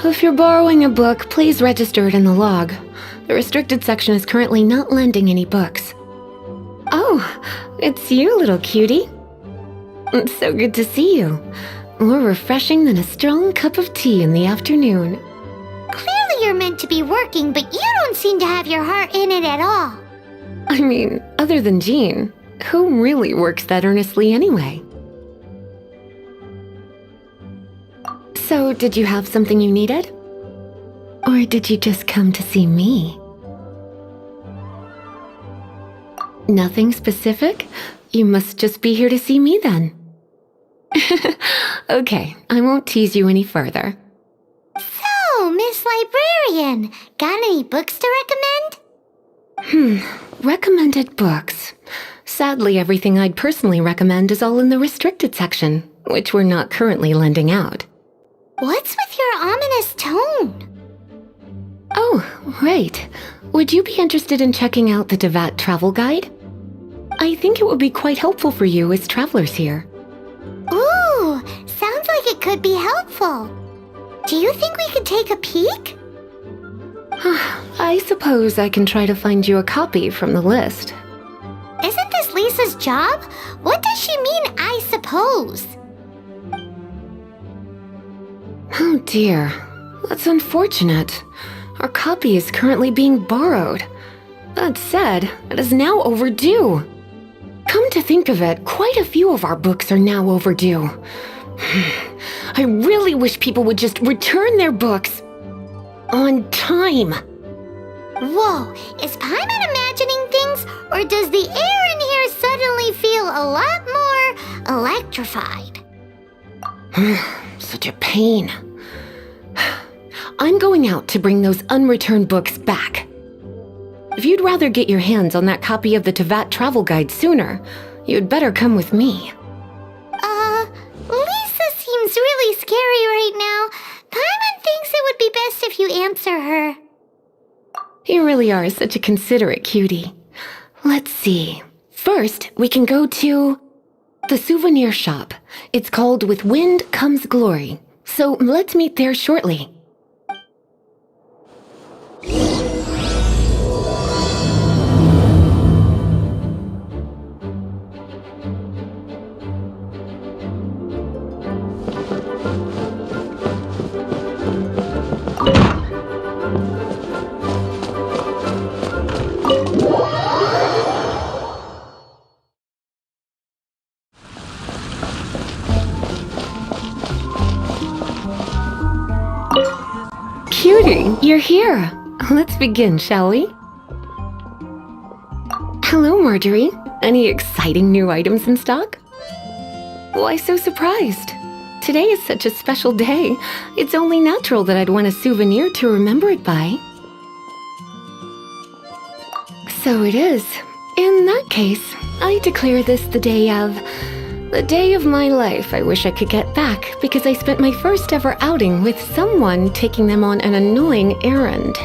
if you're borrowing a book, please register it in the log. The restricted section is currently not lending any books. Oh, it's you, little cutie. It's so good to see you. More refreshing than a strong cup of tea in the afternoon. Clearly you're meant to be working, but you don't seem to have your heart in it at all. I mean, other than Jean, who really works that earnestly anyway? So, did you have something you needed? Or did you just come to see me? Nothing specific? You must just be here to see me then. Okay, I won't tease you any further. So, Miss Librarian, got any books to recommend? Recommended books. Sadly, everything I'd personally recommend is all in the restricted section, which we're not currently lending out. What's with your ominous tone? Oh, right. Would you be interested in checking out the Devat travel guide? I think it would be quite helpful for you as travelers here. Ooh, sounds like it could be helpful. Do you think we could take a peek? I suppose I can try to find you a copy from the list. Isn't this Lisa's job? What does she mean, I suppose? Oh dear, that's unfortunate. Our copy is currently being borrowed. That said, it is now overdue. Come to think of it, quite a few of our books are now overdue. I really wish people would just return their books on time. Whoa, is Paimon imagining things, or does the air in here suddenly feel a lot more electrified? Such a pain. I'm going out to bring those unreturned books back. If you'd rather get your hands on that copy of the Tevat travel guide sooner, you'd better come with me. Lisa seems really scary right now. Paimon thinks it would be best if you answer her. You really are such a considerate cutie. Let's see. First, we can go to the souvenir shop. It's called With Wind Comes Glory. So let's meet there shortly. Cutie, you're here. Let's begin, shall we? Hello, Marjorie. Any exciting new items in stock? Why so surprised? Today is such a special day. It's only natural that I'd want a souvenir to remember it by. So it is. In that case, I declare this the day of my life I wish I could get back because I spent my first ever outing with someone taking them on an annoying errand.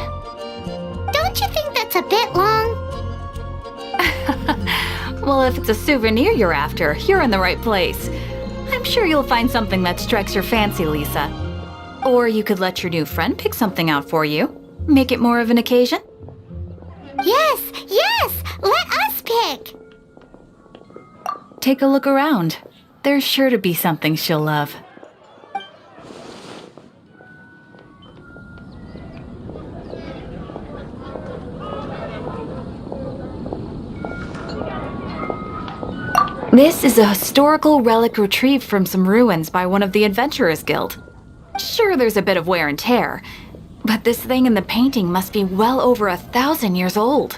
Don't you think that's a bit long? Well, if it's a souvenir you're after, you're in the right place. I'm sure you'll find something that strikes your fancy, Lisa. Or you could let your new friend pick something out for you. Make it more of an occasion. Yes, let us pick. Take a look around. There's sure to be something she'll love. This is a historical relic retrieved from some ruins by one of the Adventurers Guild. Sure, there's a bit of wear and tear, but this thing in the painting must be well over 1,000 years old.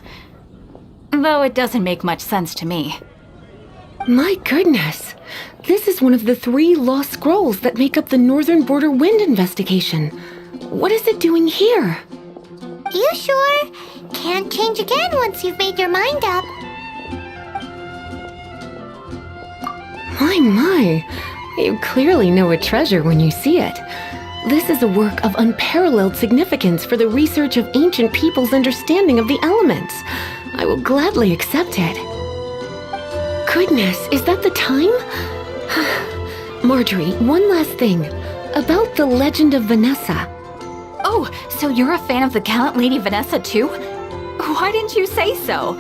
Though it doesn't make much sense to me. My goodness! This is one of the 3 lost scrolls that make up the Northern Border Wind investigation. What is it doing here? You sure? Can't change again once you've made your mind up. My. You clearly know a treasure when you see it. This is a work of unparalleled significance for the research of ancient people's understanding of the elements. I will gladly accept it. Goodness, is that the time? Marjorie, one last thing. About the legend of Vanessa. Oh, so you're a fan of the gallant Lady Vanessa too? Why didn't you say so?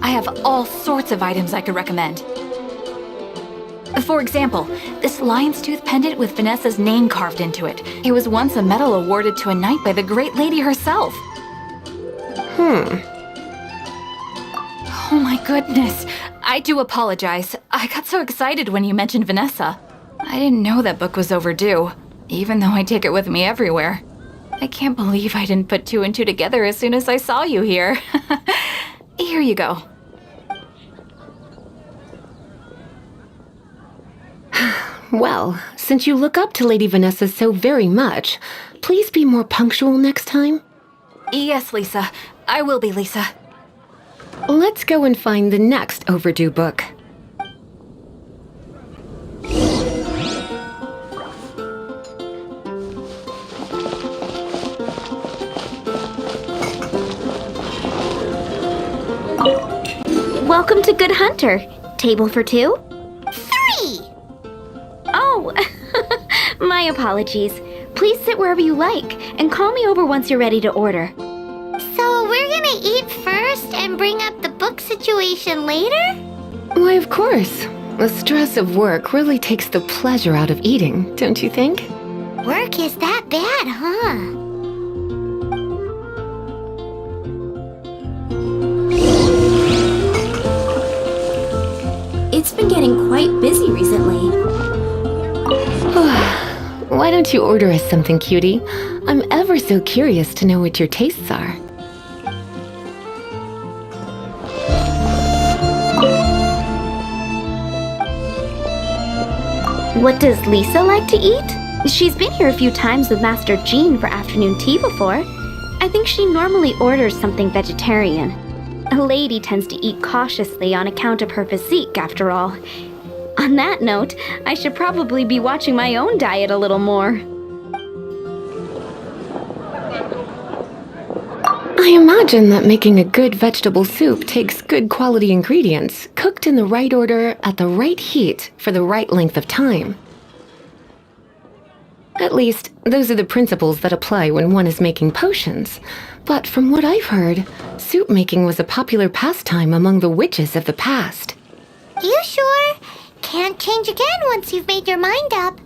I have all sorts of items I could recommend. For example, this lion's tooth pendant with Vanessa's name carved into it. It was once a medal awarded to a knight by the great lady herself. Oh my goodness. I do apologize. I got so excited when you mentioned Vanessa. I didn't know that book was overdue, even though I take it with me everywhere. I can't believe I didn't put two and two together as soon as I saw you here. Here you go. Well, since you look up to Lady Vanessa so very much, please be more punctual next time. Yes, Lisa. I will be, Lisa. Let's go and find the next overdue book. Welcome to Good Hunter. Table for two? 3! Oh, my apologies. Please sit wherever you like and call me over once you're ready to order. So we're gonna eat first and bring up the book situation later? Why, of course. The stress of work really takes the pleasure out of eating, don't you think? Work is that bad, huh? It's been getting quite busy recently. Why don't you order us something, cutie? I'm ever so curious to know what your tastes are. What does Lisa like to eat? She's been here a few times with Master Jean for afternoon tea before. I think she normally orders something vegetarian. A lady tends to eat cautiously on account of her physique, after all. On that note, I should probably be watching my own diet a little more. I imagine that making a good vegetable soup takes good quality ingredients, cooked in the right order, at the right heat, for the right length of time. At least, those are the principles that apply when one is making potions. But from what I've heard, soup making was a popular pastime among the witches of the past. You sure? Can't change again once you've made your mind up.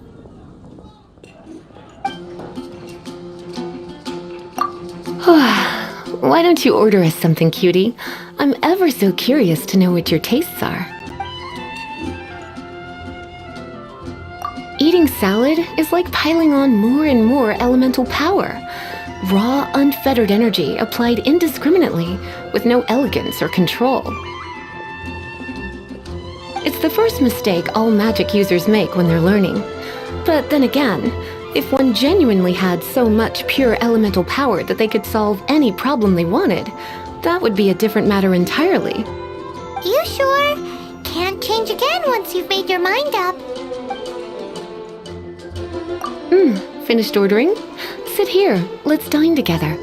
Why don't you order us something, cutie? I'm ever so curious to know what your tastes are. Eating salad is like piling on more and more elemental power. Raw, unfettered energy applied indiscriminately with no elegance or control. It's the first mistake all magic users make when they're learning. But then again, if one genuinely had so much pure elemental power that they could solve any problem they wanted, that would be a different matter entirely. You sure? Can't change again once you've made your mind up. Finished ordering? Sit here, let's dine together.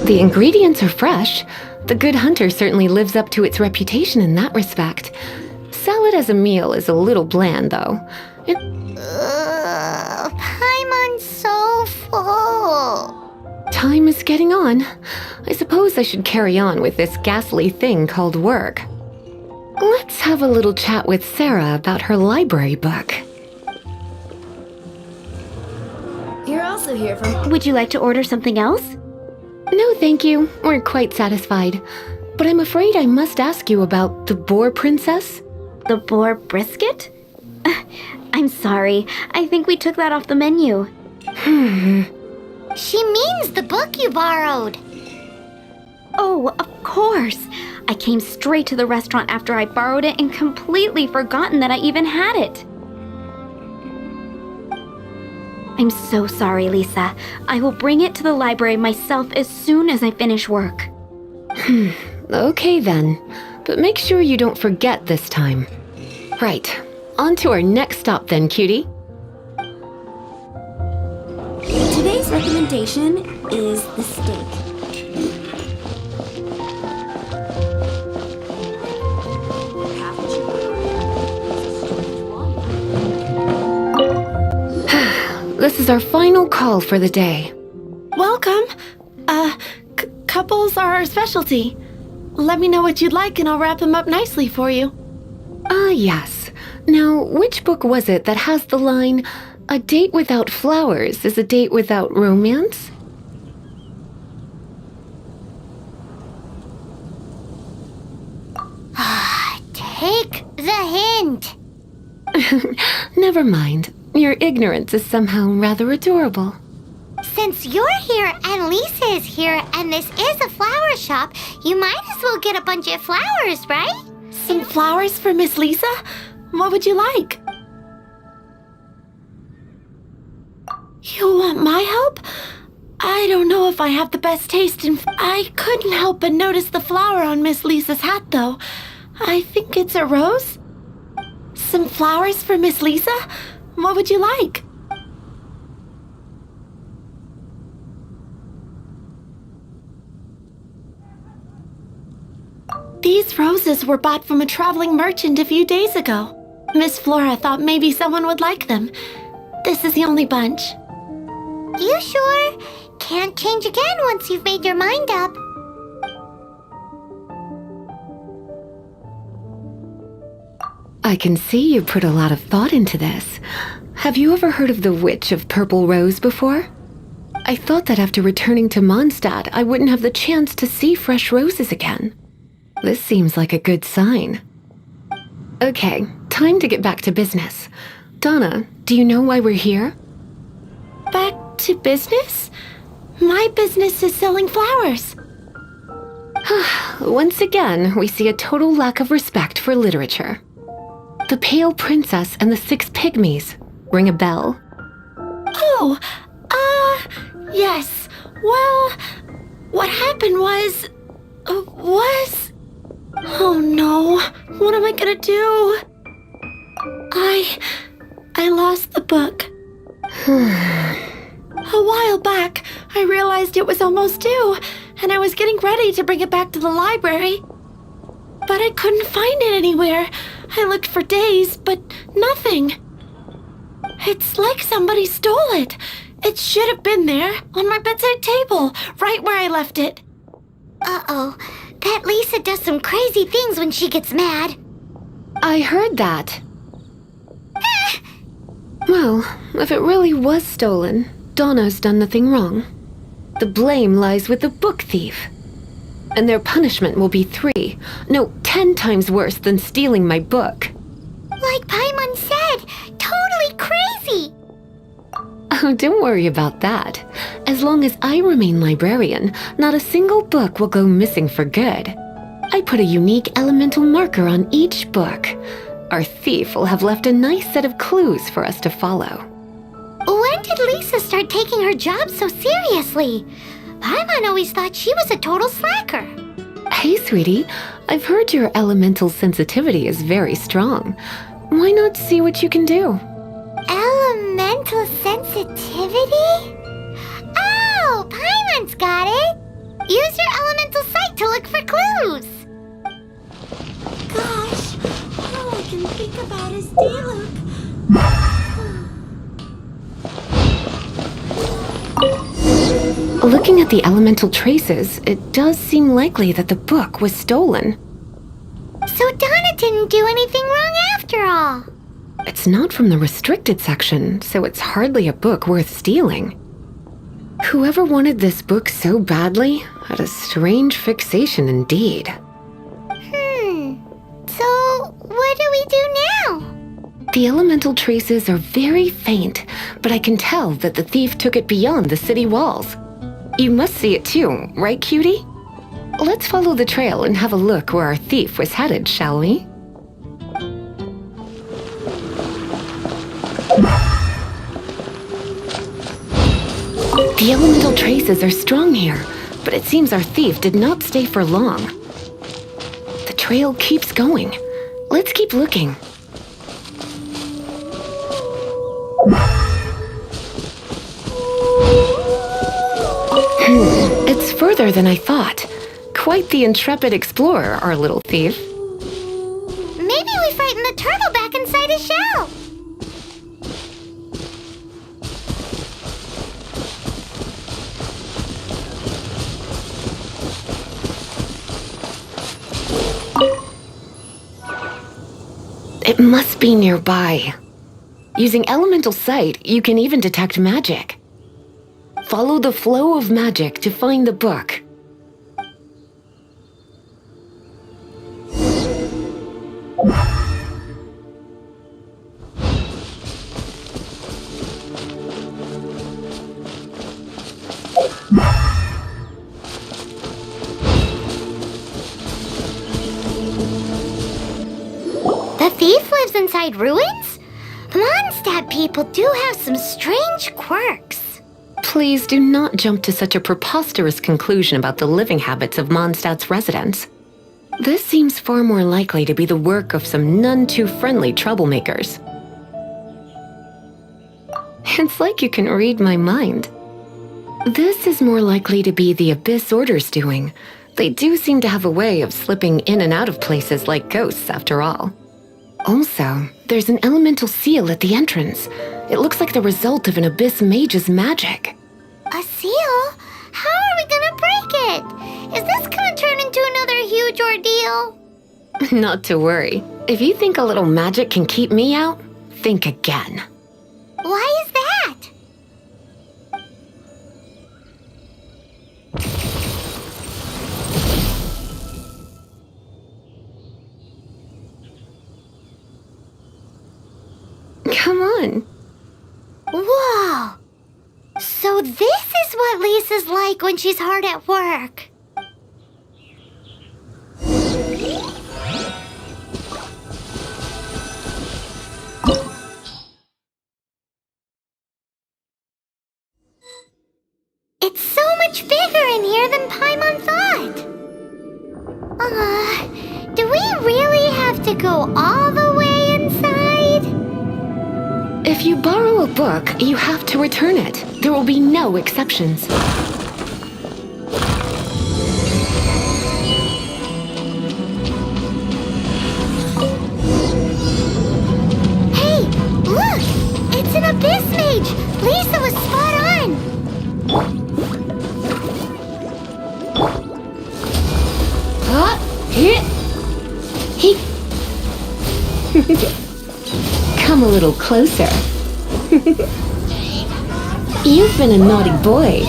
The ingredients are fresh. The Good Hunter certainly lives up to its reputation in that respect. Salad as a meal is a little bland, though. Paimon's so full. Time is getting on. I suppose I should carry on with this ghastly thing called work. Let's have a little chat with Sarah about her library book. You're also here from... Would you like to order something else? No, thank you. We're quite satisfied. But I'm afraid I must ask you about the Boar Princess. The boar brisket? I'm sorry. I think we took that off the menu. She means the book you borrowed. Oh, of course. I came straight to the restaurant after I borrowed it and completely forgotten that I even had it. I'm so sorry, Lisa. I will bring it to the library myself as soon as I finish work. Okay then. But make sure you don't forget this time. Right. On to our next stop then, cutie. Today's recommendation is the steak. This is our final call for the day. Welcome. Couples are our specialty. Let me know what you'd like and I'll wrap them up nicely for you. Yes. Now, which book was it that has the line, "A date without flowers is a date without romance"? Take the hint. Never mind. Your ignorance is somehow rather adorable. Since you're here and Lisa is here and this is a flower shop, you might as well get a bunch of flowers, right? Some flowers for Miss Lisa? What would you like? You want my help? I don't know if I have the best taste in... I couldn't help but notice the flower on Miss Lisa's hat, though. I think it's a rose? Some flowers for Miss Lisa? What would you like? These roses were bought from a traveling merchant a few days ago. Miss Flora thought maybe someone would like them. This is the only bunch. You sure? Can't change again once you've made your mind up. I can see you put a lot of thought into this. Have you ever heard of the Witch of Purple Rose before? I thought that after returning to Mondstadt, I wouldn't have the chance to see fresh roses again. This seems like a good sign. Okay, time to get back to business. Donna, do you know why we're here? Back to business? My business is selling flowers. Once again, we see a total lack of respect for literature. The Pale Princess and the Six Pygmies. Ring a bell? Oh, yes. Well, what happened was... Oh no, what am I gonna do? I lost the book. A while back, I realized it was almost due, and I was getting ready to bring it back to the library. But I couldn't find it anywhere. I looked for days, but nothing. It's like somebody stole it. It should have been there, on my bedside table, right where I left it. Uh-oh. That Lisa does some crazy things when she gets mad. I heard that. Well, if it really was stolen, Donna's done nothing wrong. The blame lies with the book thief. And their punishment will be 10 times worse than stealing my book. Like Paimon said, totally crazy. Oh, don't worry about that. As long as I remain librarian, not a single book will go missing for good. I put a unique elemental marker on each book. Our thief will have left a nice set of clues for us to follow. When did Lisa start taking her job so seriously? Paimon always thought she was a total slacker. Hey, sweetie, I've heard your elemental sensitivity is very strong. Why not see what you can do? Elemental sensitivity? Oh, Paimon's got it. Use your elemental sight to look for clues. Gosh, all I can think about is Diluc. Looking at the elemental traces, it does seem likely that the book was stolen. So Donna didn't do anything wrong after all. It's not from the restricted section, so it's hardly a book worth stealing. Whoever wanted this book so badly had a strange fixation indeed. So what do we do now? The elemental traces are very faint, but I can tell that the thief took it beyond the city walls. You must see it too, right, cutie? Let's follow the trail and have a look where our thief was headed, shall we? The elemental traces are strong here, but it seems our thief did not stay for long. The trail keeps going. Let's keep looking. It's further than I thought. Quite the intrepid explorer, our little thief. Maybe we frightened the turtle back inside his shell. It must be nearby. Using elemental sight, you can even detect magic. Follow the flow of magic to find the book. The thief lives inside ruins? Mondstadt people do have some strange quirks. Please do not jump to such a preposterous conclusion about the living habits of Mondstadt's residents. This seems far more likely to be the work of some none too friendly troublemakers. It's like you can read my mind. This is more likely to be the Abyss Order's doing. They do seem to have a way of slipping in and out of places like ghosts, after all. Also, there's an elemental seal at the entrance. It looks like the result of an Abyss mage's magic. A seal? How are we gonna break it? Is this gonna turn into another huge ordeal? Not to worry. If you think a little magic can keep me out, think again. Why is that? Come on. Whoa! So this is what Lisa's like when she's hard at work. It's so much bigger in here than Paimon thought. Do we really have to go all the way inside? If you borrow a book, you have to return it. There will be no exceptions. Hey, look! It's an Abyss Mage! Lisa was spot on! Come a little closer. You've been a naughty boy.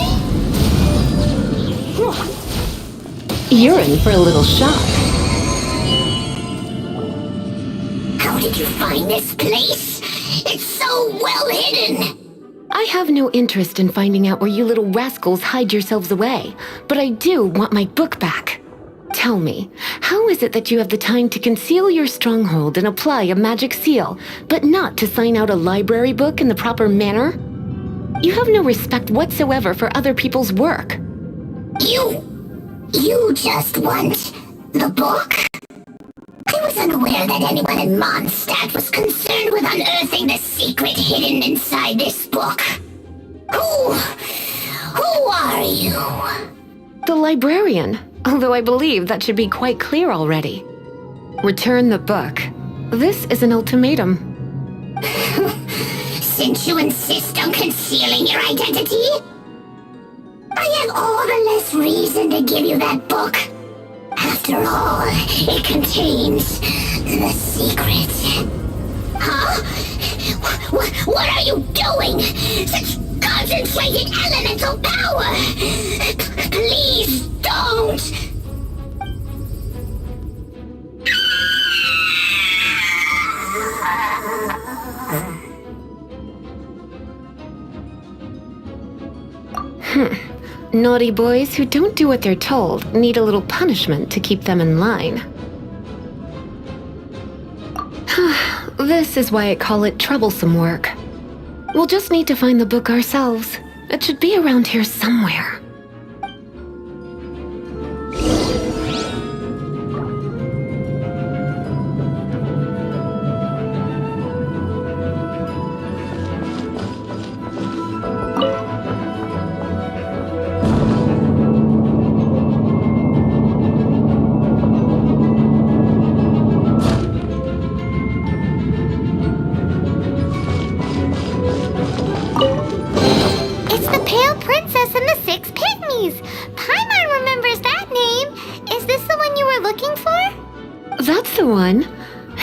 You're in for a little shock. How did you find this place? It's so well hidden! I have no interest in finding out where you little rascals hide yourselves away, but I do want my book back. Tell me, how is it that you have the time to conceal your stronghold and apply a magic seal, but not to sign out a library book in the proper manner? You have no respect whatsoever for other people's work. You just want the book? I was unaware that anyone in Mondstadt was concerned with unearthing the secret hidden inside this book. Who are you? The librarian, although I believe that should be quite clear already. Return the book. This is an ultimatum. Since you insist on concealing your identity, I have all the less reason to give you that book. After all, it contains the secret. Huh? What are you doing? Such concentrated elemental power! Please don't! Naughty boys who don't do what they're told need a little punishment to keep them in line. This is why I call it troublesome work. We'll just need to find the book ourselves. It should be around here somewhere.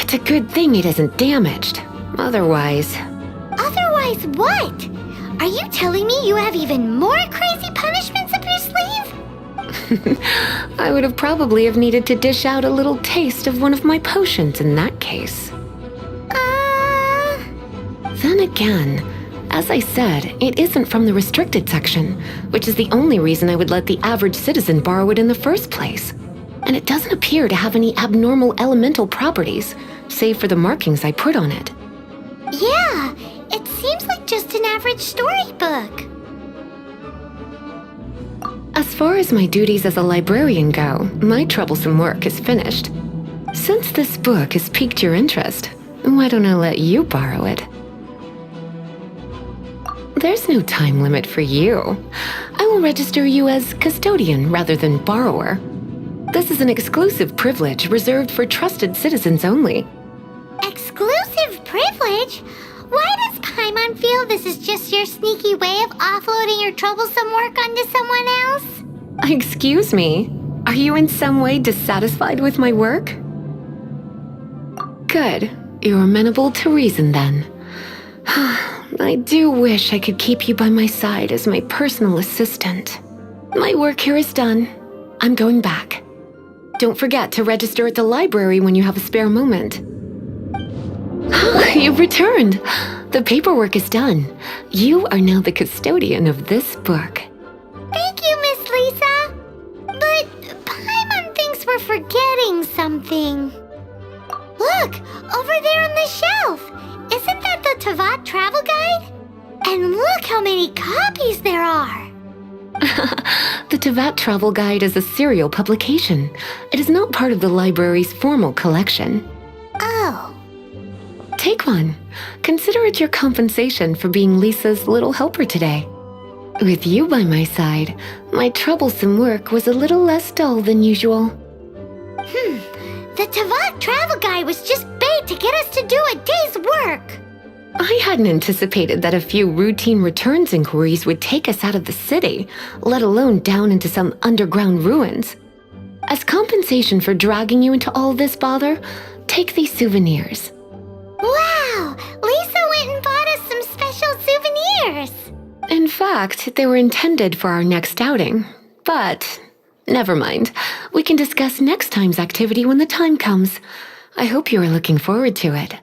It's a good thing it isn't damaged. Otherwise... Otherwise what? Are you telling me you have even more crazy punishments up your sleeve? I would have probably have needed to dish out a little taste of one of my potions in that case. Then again, as I said, it isn't from the restricted section, which is the only reason I would let the average citizen borrow it in the first place. And it doesn't appear to have any abnormal elemental properties, save for the markings I put on it. Yeah, it seems like just an average storybook. As far as my duties as a librarian go, my troublesome work is finished. Since this book has piqued your interest, why don't I let you borrow it? There's no time limit for you. I will register you as custodian rather than borrower. This is an exclusive privilege reserved for trusted citizens only. Exclusive privilege? Why does Paimon feel this is just your sneaky way of offloading your troublesome work onto someone else? Excuse me, are you in some way dissatisfied with my work? Good, you're amenable to reason then. I do wish I could keep you by my side as my personal assistant. My work here is done. I'm going back. Don't forget to register at the library when you have a spare moment. You've returned. The paperwork is done. You are now the custodian of this book. Thank you, Miss Lisa. But Paimon thinks we're forgetting something. Look, over there on the shelf. Isn't that the Tavat travel guide? And look how many copies there are. The Tavat Travel Guide is a serial publication. It is not part of the library's formal collection. Oh. Take one. Consider it your compensation for being Lisa's little helper today. With you by my side, my troublesome work was a little less dull than usual. The Tavat travel guide was just bait to get us to do a day's work. I hadn't anticipated that a few routine returns inquiries would take us out of the city, let alone down into some underground ruins. As compensation for dragging you into all this bother, take these souvenirs. Wow! Lisa went and bought us some special souvenirs. In fact, they were intended for our next outing, but never mind. We can discuss next time's activity when the time comes. I hope you are looking forward to it.